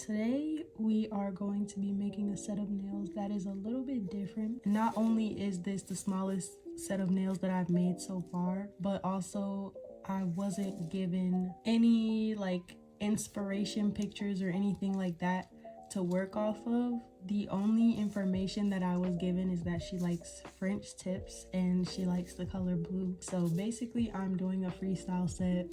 today we are going to be making a set of nails that is a little bit different. Not only is this the smallest set of nails that I've made so far, but also I wasn't given any like inspiration pictures or anything like that to work off of. The only information that I was given is that she likes French tips and she likes the color blue. So basically I'm doing a freestyle set.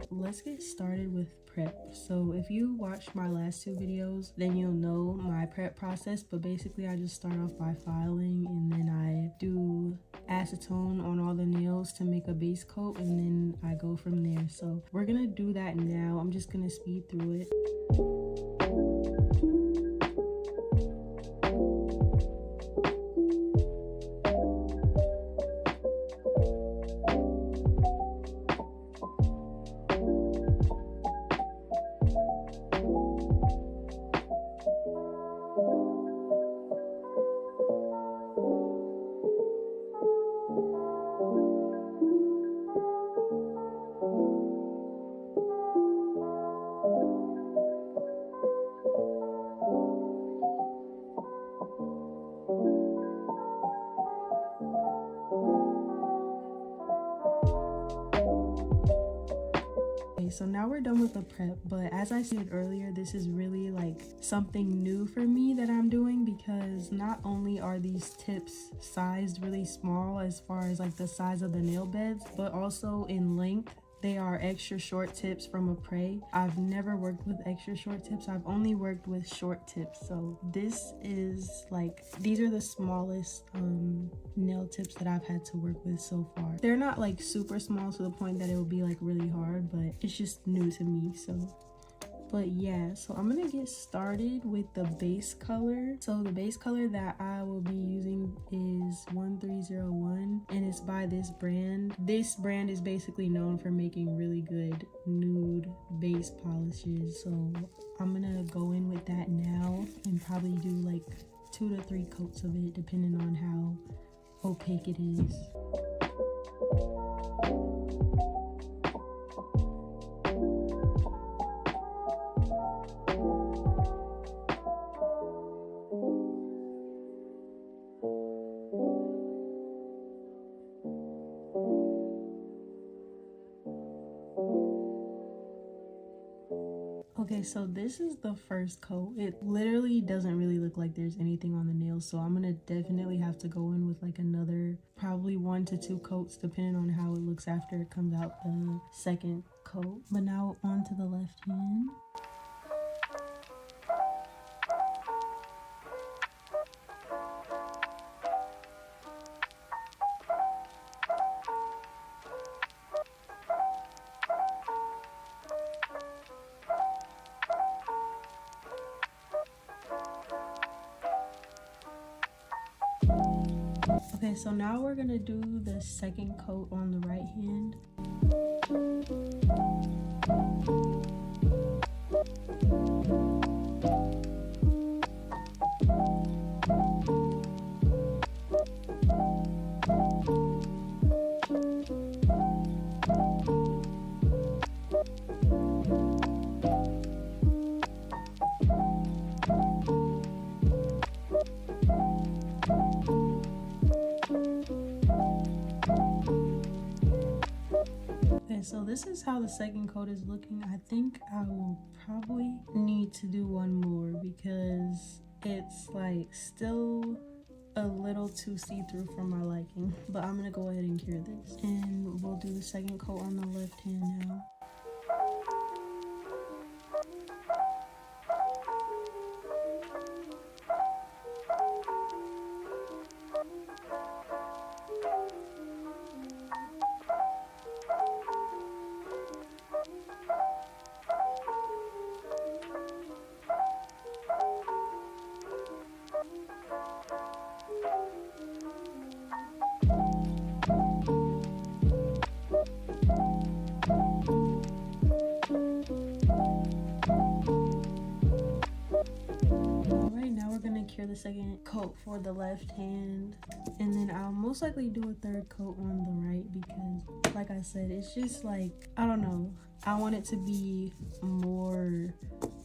Let's get started with prep. So if you watched my last two videos, then you'll know my prep process, but basically I just start off by filing and then I do acetone on all the nails to make a base coat, and then I go from there. So we're gonna do that now. I'm just gonna speed through it. So now we're done with the prep, but as I said earlier, this is really like something new for me that I'm doing, because not only are these tips sized really small as far as like the size of the nail beds, but also in length they are extra short tips from a prey. I've never worked with extra short tips. I've only worked with short tips. So this is like, these are the smallest nail tips that I've had to work with so far. They're not like super small to the point that it will be like really hard, but it's just new to me. But yeah, so I'm gonna get started with the base color. So the base color that I will be using is 1301, and it's by this brand. This brand is basically known for making really good nude base polishes. So I'm gonna go in with that now and probably do like 2 to 3 coats of it, depending on how opaque it is. Okay, so this is the first coat. It literally doesn't really look like there's anything on the nails, so I'm gonna definitely have to go in with like another probably 1 to 2 coats, depending on how it looks after it comes out the second coat. But now on to the left hand. Okay, so now we're gonna do the second coat on the right hand. So this is how the second coat is looking. I think I will probably need to do one more because it's like still a little too see-through for my liking. But I'm gonna go ahead and cure this, and we'll do the second coat on the left hand now. a second coat for the left hand, and then I'll most likely do a third coat on the right because, like I said, it's just like, I don't know, I want it to be more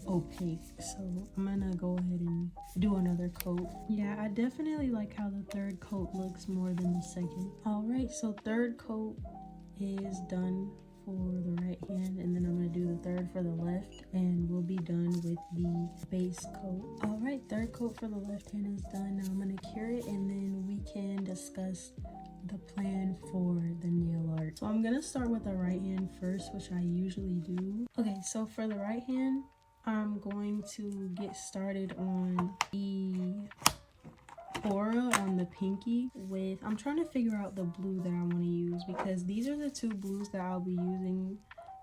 opaque, so I'm gonna go ahead and do another coat. Yeah, I definitely like how the third coat looks more than the second. All right, so third coat is done for the right hand, and then I'm gonna do the third for the left, and we'll be done with the base coat. All right, third coat for the left hand is done. Now I'm gonna cure it, and then we can discuss the plan for the nail art. So I'm gonna start with the right hand first, which I usually do. Okay, so for the right hand, I'm going to get started on the aura on the pinky with, I'm trying to figure out the blue that I want to use because these are the two blues that I'll be using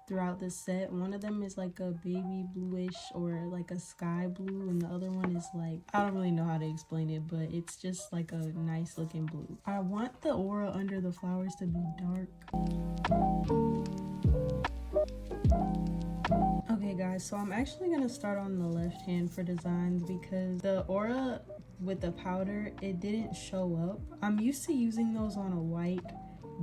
throughout the set. One of them is like a baby bluish or like a sky blue, and the other one is like, I don't really know how to explain it, but it's just like a nice looking blue. I want the aura under the flowers to be dark. Okay guys, so I'm actually gonna start on the left hand for designs because the aura with the powder, it didn't show up. I'm used to using those on a white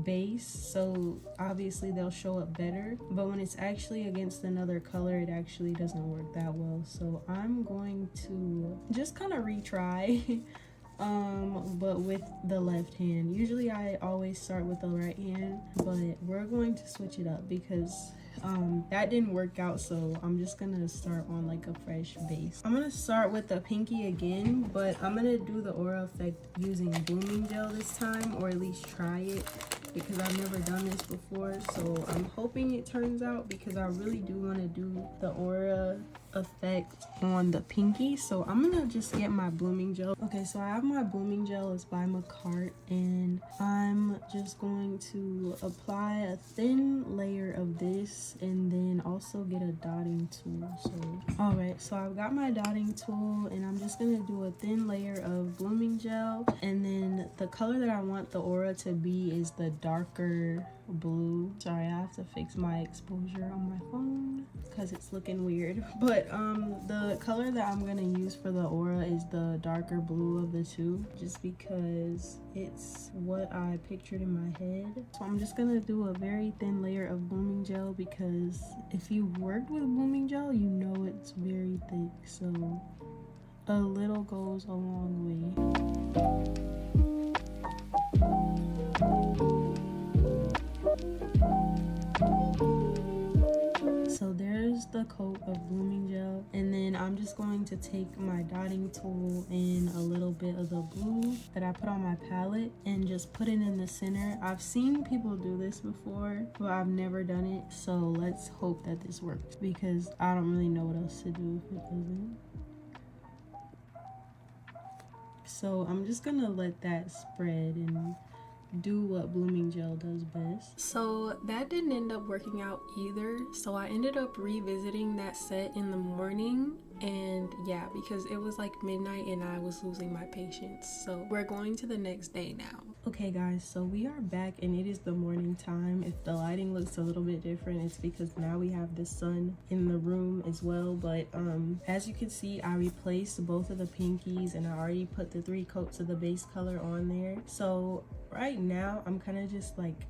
base, so obviously they'll show up better, but when it's actually against another color, it actually doesn't work that well. So I'm going to just kind of retry but with the left hand. Usually I always start with the right hand, but we're going to switch it up because that didn't work out, so I'm just gonna start on like a fresh base. I'm gonna start with the pinky again, but I'm gonna do the aura effect using blooming gel this time, or at least try it, because I've never done this before. So I'm hoping it turns out, because I really do want to do the aura effect on the pinky. So I'm gonna just get my blooming gel. Okay, so I have my blooming gel. It's by McCart, and I'm just going to apply a thin layer of this and then also get a dotting tool. So all right, so I've got my dotting tool, and I'm just gonna do a thin layer of blooming gel, and then the color that I want the aura to be is the darker blue. Sorry, I have to fix my exposure on my phone because it's looking weird, but the color that I'm gonna use for the aura is the darker blue of the two, just because it's what I pictured in my head. So I'm just gonna do a very thin layer of blooming gel, because if you've worked with blooming gel, you know it's very thick, so a little goes a long way. So there's the coat of blooming gel, and then I'm just going to take my dotting tool and a little bit of the blue that I put on my palette and just put it in the center. I've seen people do this before, but I've never done it, so let's hope that this works, because I don't really know what else to do if it doesn't. So I'm just gonna let that spread and do what blooming gel does best. So that didn't end up working out either, so I ended up revisiting that set in the morning, and yeah, because it was like midnight and I was losing my patience. So we're going to the next day now. Okay guys, so we are back and it is the morning time. If the lighting looks a little bit different, it's because now we have the sun in the room as well. But as you can see, I replaced both of the pinkies and I already put the 3 coats of the base color on there. So right now I'm kind of just like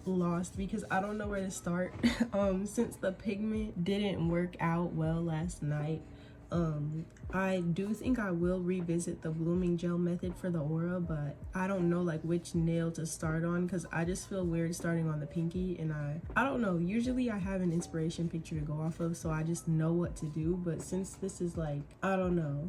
lost because I don't know where to start. Since the pigment didn't work out well last night, I do think I will revisit the blooming gel method for the aura, but I don't know like which nail to start on, because I just feel weird starting on the pinky, and I don't know, usually I have an inspiration picture to go off of, so I just know what to do. But since this is like, I don't know,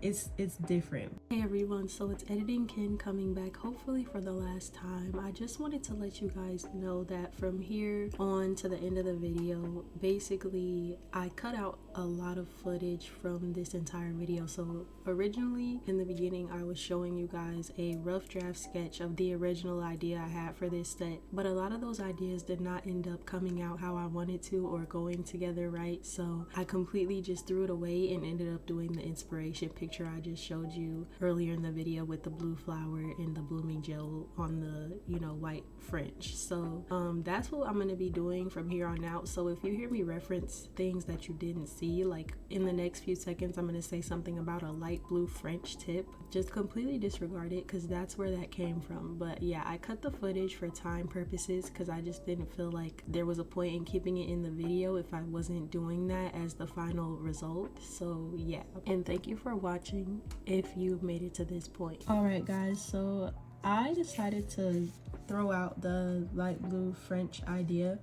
it's different. Hey everyone, so it's Editing Kenn coming back, hopefully for the last time. I just wanted to let you guys know that from here on to the end of the video, basically I cut out a lot of footage from this entire video. So originally in the beginning I was showing you guys a rough draft sketch of the original idea I had for this set, but a lot of those ideas did not end up coming out how I wanted to or going together right, so I completely just threw it away and ended up doing the inspiration picture I just showed you earlier in the video with the blue flower and the blooming gel on the, you know, white French. So that's what I'm going to be doing from here on out. So if you hear me reference things that you didn't see, like in the next few few seconds I'm going to say something about a light blue French tip. Just completely disregard it because that's where that came from. But yeah, I cut the footage for time purposes because I just didn't feel like there was a point in keeping it in the video if I wasn't doing that as the final result. So yeah, and thank you for watching if you've made it to this point. Alright guys, so I decided to throw out the light blue French idea,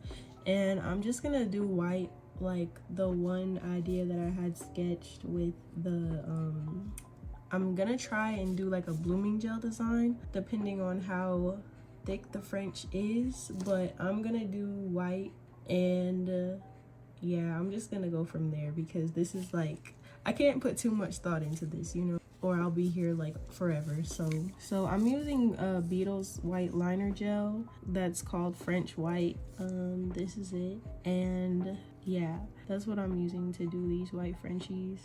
and I'm just gonna do white, like the one idea that I had sketched with the I'm gonna try and do like a blooming gel design depending on how thick the French is, but I'm gonna do white, and yeah, I'm just gonna go from there because this is like, I can't put too much thought into this, you know, or I'll be here like forever. So I'm using Beetle's white liner gel that's called French White. This is it, and yeah, that's what I'm using to do these white Frenchies.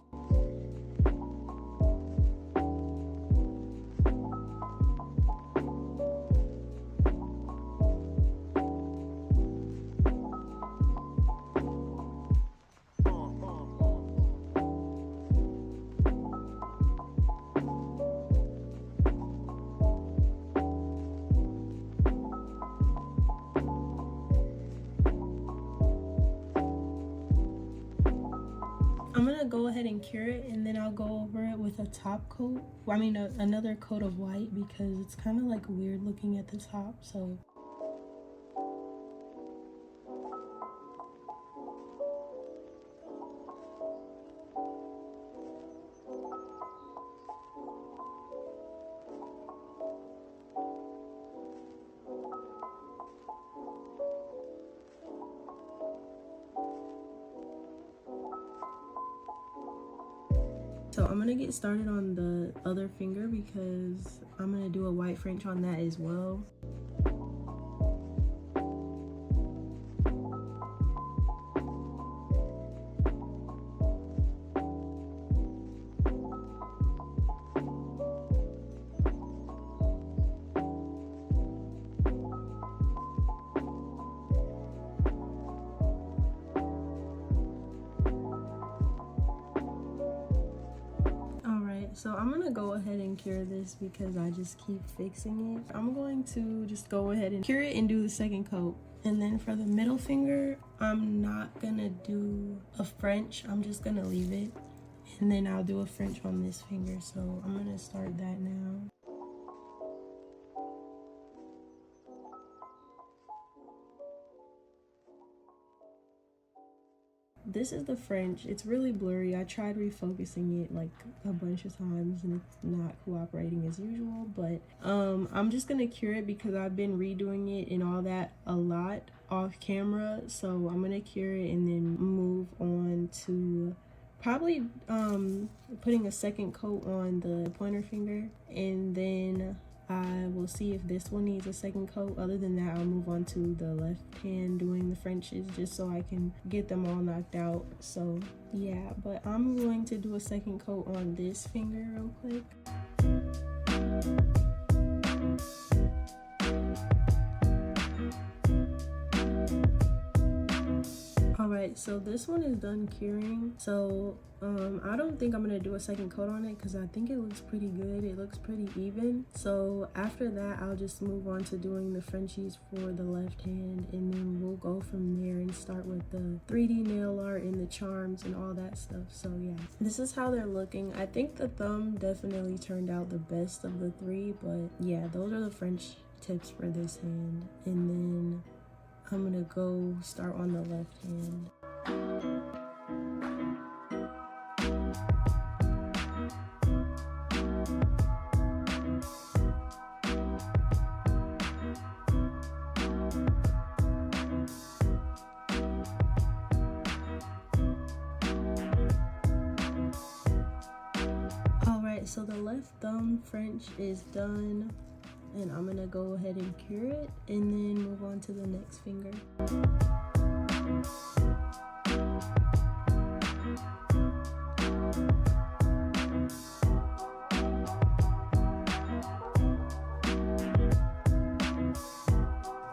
I'm gonna go ahead and cure it, and then I'll go over it with a top coat. Well, I mean another coat of white because it's kind of like weird looking at the top, so. So I'm gonna get started on the other finger because I'm gonna do a white French on that as well. So I'm gonna go ahead and cure this because I just keep fixing it. I'm going to just go ahead and cure it and do the second coat. And then for the middle finger, I'm not gonna do a French. I'm just gonna leave it. And then I'll do a French on this finger. So I'm gonna start that now. This is the French. It's really blurry. I tried refocusing it like a bunch of times and it's not cooperating as usual, but I'm just gonna cure it because I've been redoing it and all that a lot off camera. So I'm gonna cure it and then move on to probably putting a second coat on the pointer finger, and then I will see if this one needs a second coat. Other than that, I'll move on to the left hand doing the Frenches just so I can get them all knocked out. So yeah, but I'm going to do a second coat on this finger real quick. Alright, so this one is done curing. So I don't think I'm gonna do a second coat on it because I think it looks pretty good. It looks pretty even. So after that, I'll just move on to doing the Frenchies for the left hand, and then we'll go from there and start with the 3D nail art and the charms and all that stuff. So yeah, this is how they're looking. I think the thumb definitely turned out the best of the three, but yeah, those are the French tips for this hand. And then I'm gonna go start on the left hand. Alright, so the left thumb French is done, and I'm gonna go ahead and cure it and then move on to the next finger.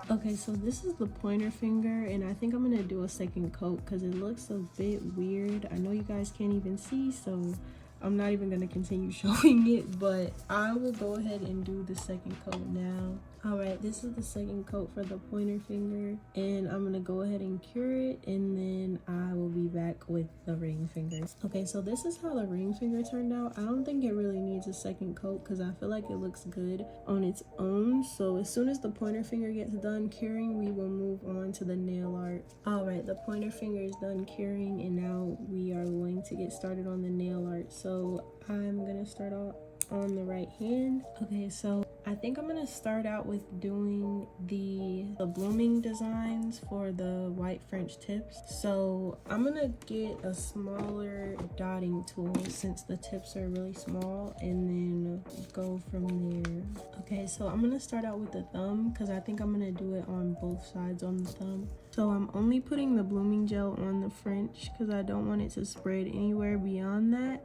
Okay, Okay, so this is the pointer finger, and I think I'm gonna do a second coat because it looks a bit weird. I know you guys can't even see, so I'm not even gonna continue showing it, but I will go ahead and do the second coat now. All right, this is the second coat for the pointer finger, and I'm gonna go ahead and cure it, and then I will be back with the ring finger. Okay, so this is how the ring finger turned out. I don't think it really needs a second coat because I feel like it looks good on its own. So as soon as the pointer finger gets done curing, we will move on to the nail art. All right, the pointer finger is done curing, and now we are going to get started on the nail art. So I'm gonna start off on the right hand. Okay, so I think I'm gonna start out with doing the blooming designs for the white French tips. So I'm gonna get a smaller dotting tool since the tips are really small, and then go from there. Okay, so I'm gonna start out with the thumb because I think I'm gonna do it on both sides on the thumb. So I'm only putting the blooming gel on the French because I don't want it to spread anywhere beyond that.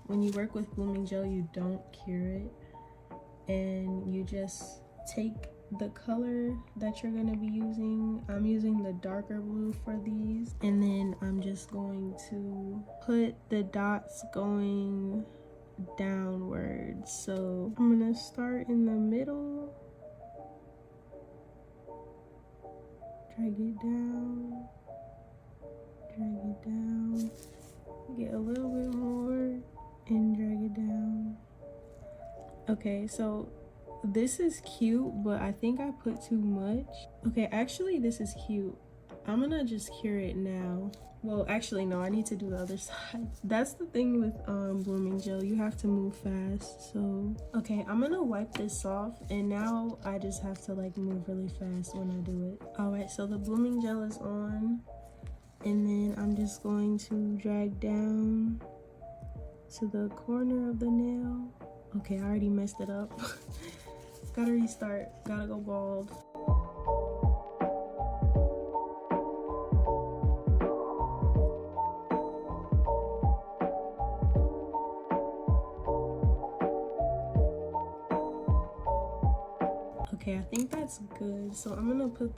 When you work with blooming gel, you don't cure it, and you just take the color that you're going to be using. I'm using the darker blue for these, and then I'm just going to put the dots going downwards. So I'm going to start in the middle, drag it down, get a little bit more, and drag it down. Okay, so this is cute, but I think I put too much. Okay, actually this is cute. I'm gonna just cure it now. Well, actually no, I need to do the other side. That's the thing with blooming gel, you have to move fast. So okay, I'm gonna wipe this off, and now I just have to like move really fast when I do it. All right, so the blooming gel is on, and then I'm just going to drag down to the corner of the nail. Okay, I already messed it up. Gotta restart, gotta go bald. Okay, I think that's good. So I'm gonna put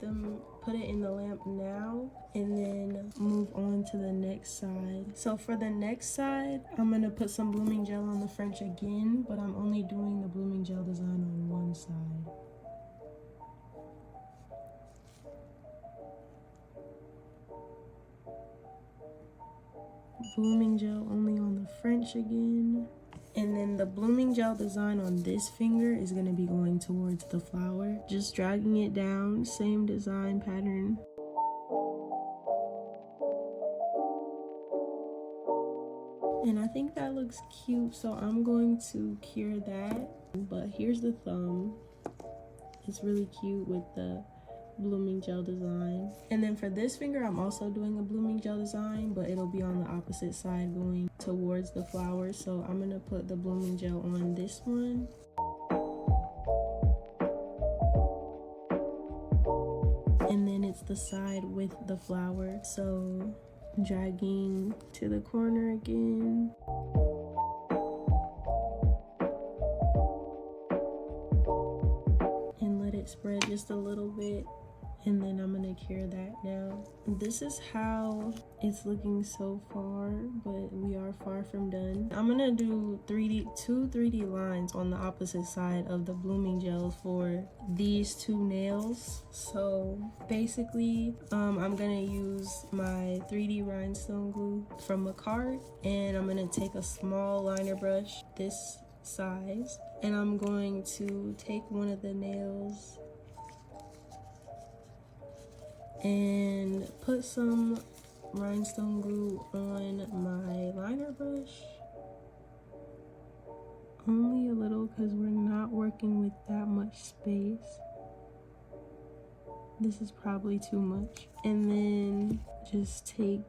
it in the lamp now, and then move on to the next side. So for the next side, I'm gonna put some blooming gel on the French again, but I'm only doing the blooming gel design on one side. Blooming gel only on the French again. And then the blooming gel design on this finger is going to be going towards the flower. Just dragging it down, same design pattern. And I think that looks cute, so I'm going to cure that. But here's the thumb. It's really cute with the blooming gel design. And then for this finger, I'm also doing a blooming gel design, but it'll be on the opposite side going towards the flower. So I'm gonna put the blooming gel on this one. And then it's the side with the flower. So dragging to the corner again. And let it spread just a little bit. And then I'm gonna cure that now. This is how it's looking so far, but we are far from done. I'm gonna do two 3D lines on the opposite side of the blooming gel for these two nails. So basically, I'm gonna use my 3D rhinestone glue from a card, and I'm gonna take a small liner brush, this size, and I'm going to take one of the nails and put some rhinestone glue on my liner brush. Only a little because we're not working with that much space. This is probably too much. And then just take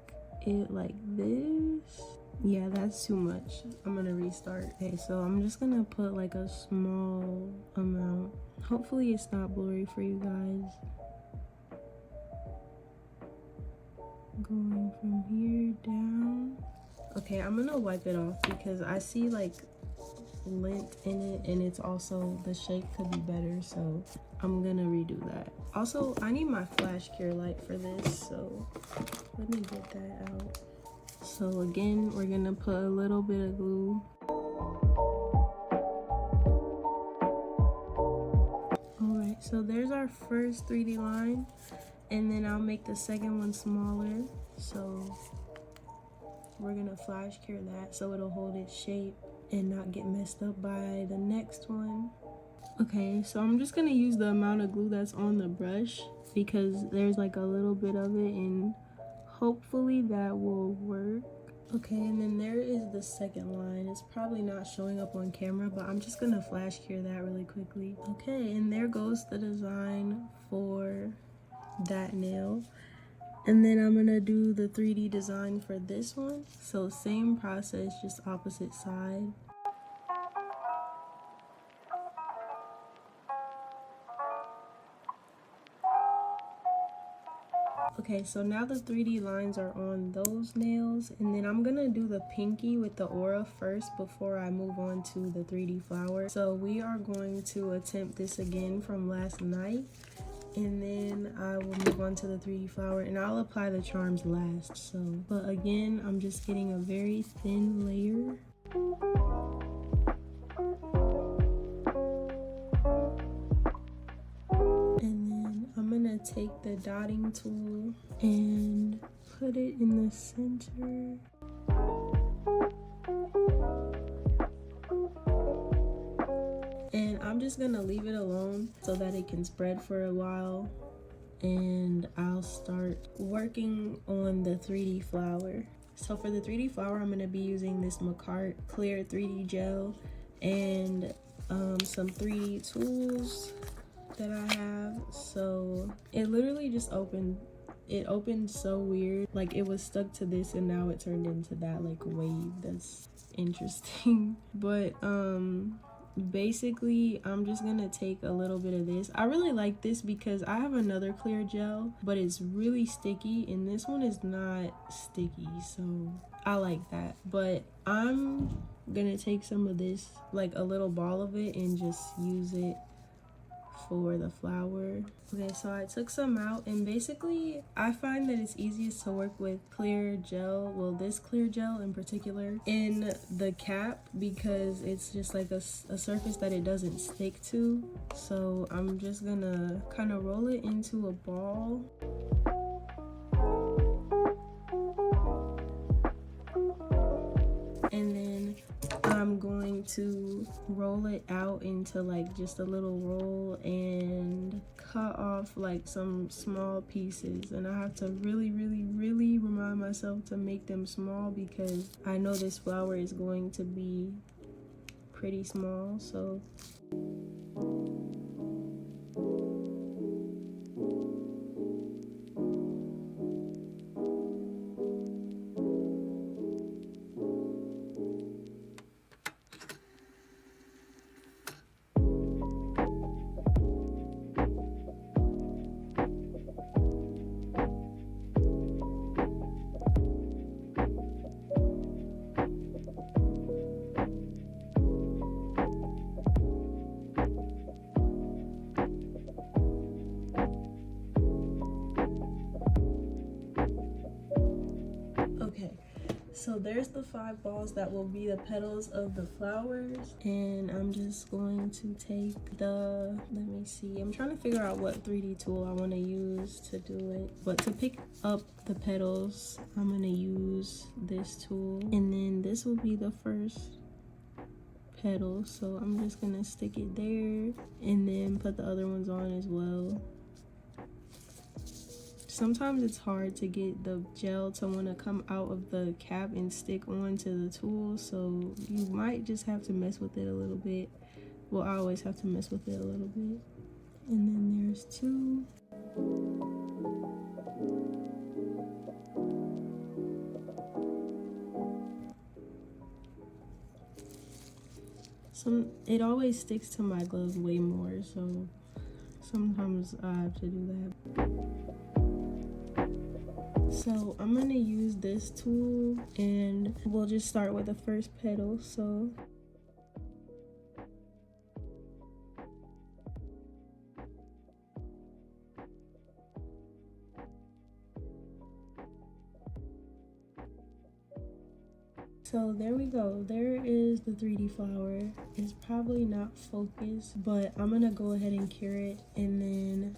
it like this. Yeah, that's too much. I'm gonna restart. Okay, so I'm just gonna put like a small amount. Hopefully it's not blurry for you guys. going from here down. Okay, I'm gonna wipe it off because I see like lint in it, and it's also, the shape could be better, so I'm gonna redo that. Also, I need my flash cure light for this, so let me get that out. So again, we're gonna put a little bit of glue. Alright, so there's our first 3D line, and then I'll make the second one smaller. So we're gonna flash cure that so it'll hold its shape and not get messed up by the next one. Okay, so I'm just gonna use the amount of glue that's on the brush because there's like a little bit of it, and hopefully that will work. Okay, and then there is the second line. It's probably not showing up on camera, but I'm just gonna flash cure that really quickly. Okay, and there goes the design for that nail. And then I'm gonna do the 3D design for this one. So same process, just opposite side. Okay, so now the 3D lines are on those nails, and then I'm gonna do the pinky with the aura first before I move on to the 3D flower. So we are going to attempt this again from last night, and then I will move on to the 3D flower, and I'll apply the charms last. So, but again, I'm just getting a very thin layer. And then I'm gonna take the dotting tool and put it in the center. And I'm just gonna leave it alone so that it can spread for a while, and I'll start working on the 3D flower. So for the 3D flower, I'm gonna be using this Macart clear 3D gel and some 3D tools that I have. So it literally just opened. It opened so weird, like it was stuck to this and now it turned into that like wave. That's interesting. But basically I'm just gonna take a little bit of this. I really like this because I have another clear gel, but it's really sticky, and this one is not sticky, so I like that. But I'm gonna take some of this, like a little ball of it, and just use it for the flower. Okay, so I took some out, and basically I find that it's easiest to work with clear gel, well this clear gel in particular, in the cap because it's just like a surface that it doesn't stick to. So I'm just gonna kind of roll it into a ball. And then I'm going to roll it out into like just a little roll and cut off like some small pieces. And I have to really remind myself to make them small because I know this flower is going to be pretty small. So so there's the 5 balls that will be the petals of the flowers, and I'm just going to take the, let me see, I'm trying to figure out what 3D tool I want to use to do it, but to pick up the petals I'm going to use this tool, and then this will be the first petal, so I'm just going to stick it there and then put the other ones on as well. Sometimes it's hard to get the gel to want to come out of the cap and stick onto the tool, so you might just have to mess with it a little bit. Well, I always have to mess with it a little bit. And then there's 2. It always sticks to my glove way more, so sometimes I have to do that. So I'm gonna use this tool and we'll just start with the first petal. So there we go. There is the 3D flower. It's probably not focused, but I'm gonna go ahead and cure it. And then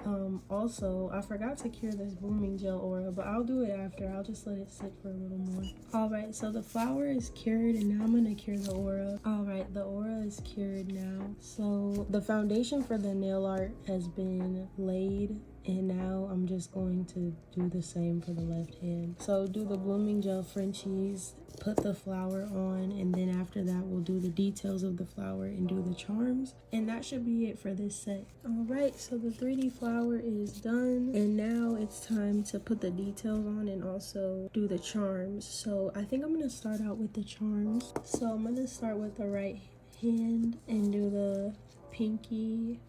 also, I forgot to cure this blooming gel aura, but I'll do it after. I'll just let it sit for a little more. Alright, so the flower is cured and now I'm gonna cure the aura. Alright, the aura is cured now. So the foundation for the nail art has been laid. And now I'm just going to do the same for the left hand. So do the blooming gel Frenchies, put the flower on, and then after that we'll do the details of the flower and do the charms. And that should be it for this set. Alright, so the 3D flower is done. And now it's time to put the details on and also do the charms. So I think I'm going to start out with the charms. So I'm going to start with the right hand and do the pinky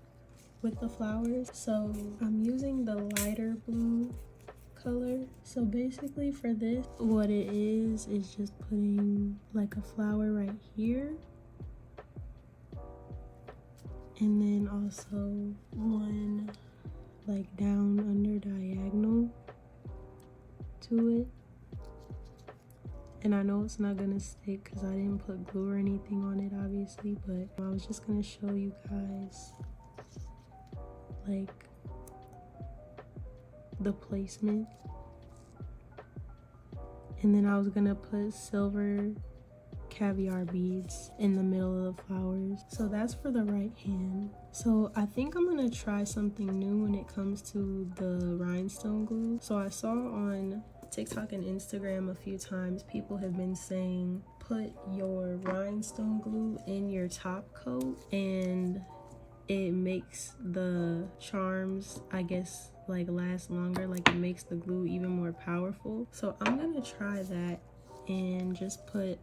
with the flowers. So I'm using the lighter blue color. So basically for this, what it is just putting like a flower right here, and then also one like down under diagonal to it. And I know it's not gonna stick because I didn't put glue or anything on it obviously, but I was just gonna show you guys like the placement. And then I was gonna put silver caviar beads in the middle of the flowers. So that's for the right hand. So I think I'm gonna try something new when it comes to the rhinestone glue. So I saw on TikTok and Instagram a few times people have been saying put your rhinestone glue in your top coat and it makes the charms, I guess, like last longer. Like it makes the glue even more powerful. So I'm gonna try that and just put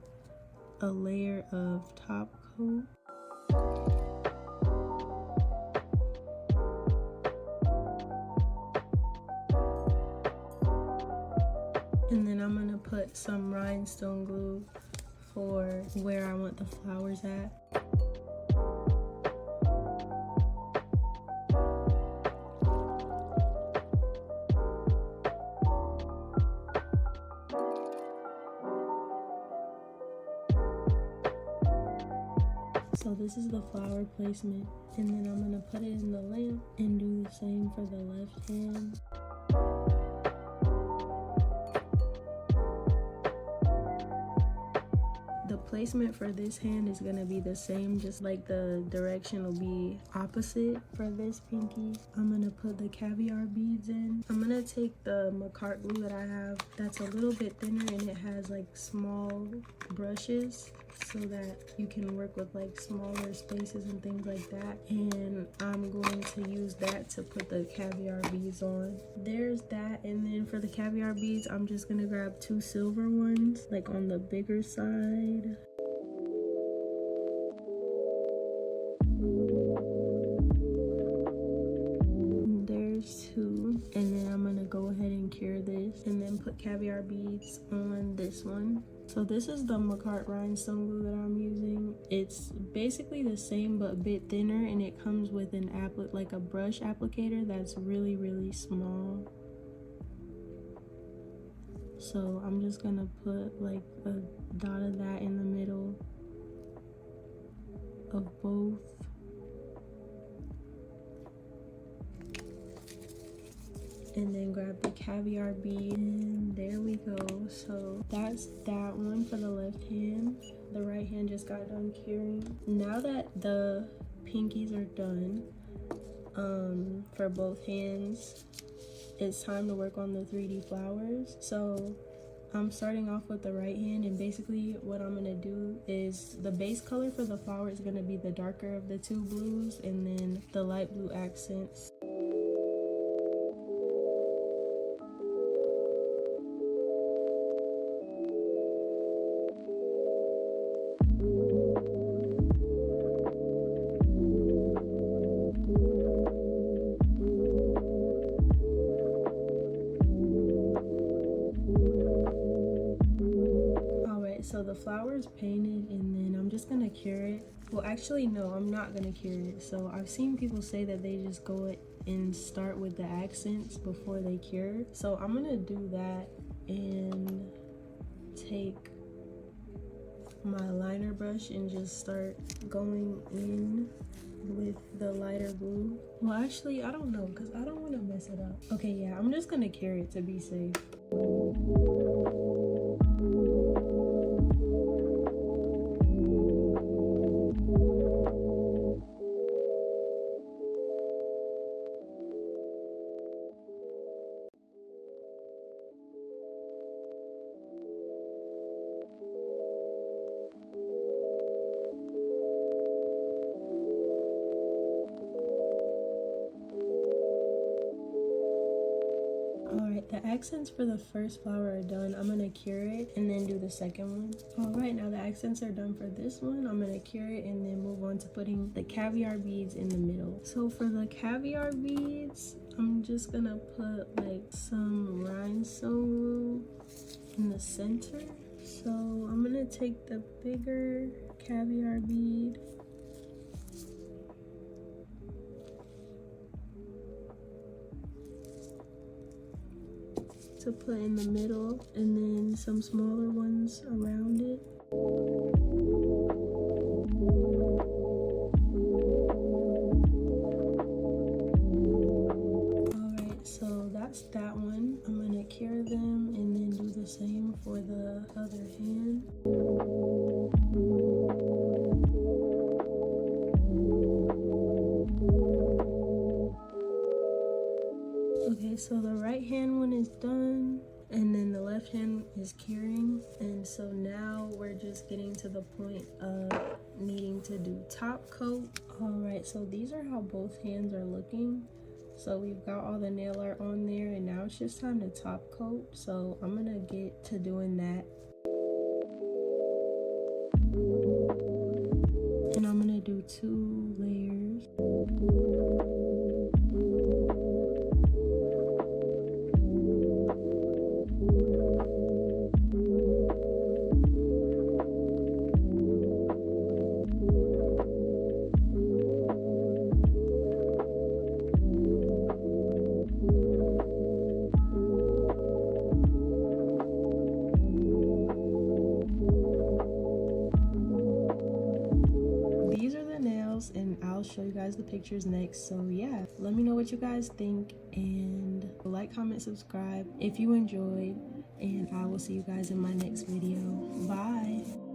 a layer of top coat. And then I'm gonna put some rhinestone glue for where I want the flowers at. So this is the flower placement, and then I'm gonna put it in the lamp and do the same for the left hand. The placement for this hand is gonna be the same, just like the direction will be opposite for this pinky. I'm gonna put the caviar beads in. I'm gonna take the Macart glue that I have that's a little bit thinner and it has like small brushes so that you can work with like smaller spaces and things like that. And I'm going to use that to put the caviar beads on. There's that. And then for the caviar beads, I'm just gonna grab 2 silver ones, like on the bigger side. There's 2. And then I'm gonna go ahead and cure this and then put caviar beads on this one. So this is the Macart rhinestone glue that I'm using. It's basically the same but a bit thinner, and it comes with an like a brush applicator that's really, really small. So I'm just gonna put like a dot of that in the middle of both. And then grab the caviar bead, and there we go. So that's that one for the left hand. The right hand just got done curing. Now that the pinkies are done for both hands, it's time to work on the 3D flowers. So I'm starting off with the right hand, and basically what I'm gonna do is the base color for the flower is gonna be the darker of the 2 blues, and then the light blue accents. is painted, and then I'm just gonna cure it. Well, actually, no, I'm not gonna cure it. So I've seen people say that they just go and start with the accents before they cure. So I'm gonna do that and take my liner brush and just start going in with the lighter blue. Well, actually, I don't know, because I don't want to mess it up. Okay, yeah, I'm just gonna cure it to be safe. Alright, the accents for the first flower are done. I'm gonna cure it and then do the second one. Alright, now the accents are done for this one. I'm gonna cure it and then move on to putting the caviar beads in the middle. So for the caviar beads, I'm just gonna put like some rhinestone root in the center. So I'm gonna take the bigger caviar bead to put in the middle, and then some smaller ones around it. Alright, so that's that one. I'm gonna cure them and then do the same for the other hand. Okay, so the right hand one is done, and then the left hand is curing, and so now we're just getting to the point of needing to do top coat. Alright, so these are how both hands are looking. So we've got all the nail art on there, and now it's just time to top coat. So I'm gonna get to doing that. And I'm gonna do 2 layers. And I'll show you guys the pictures next. So yeah, let me know what you guys think, and like, comment, subscribe if you enjoyed, and I will see you guys in my next video. Bye.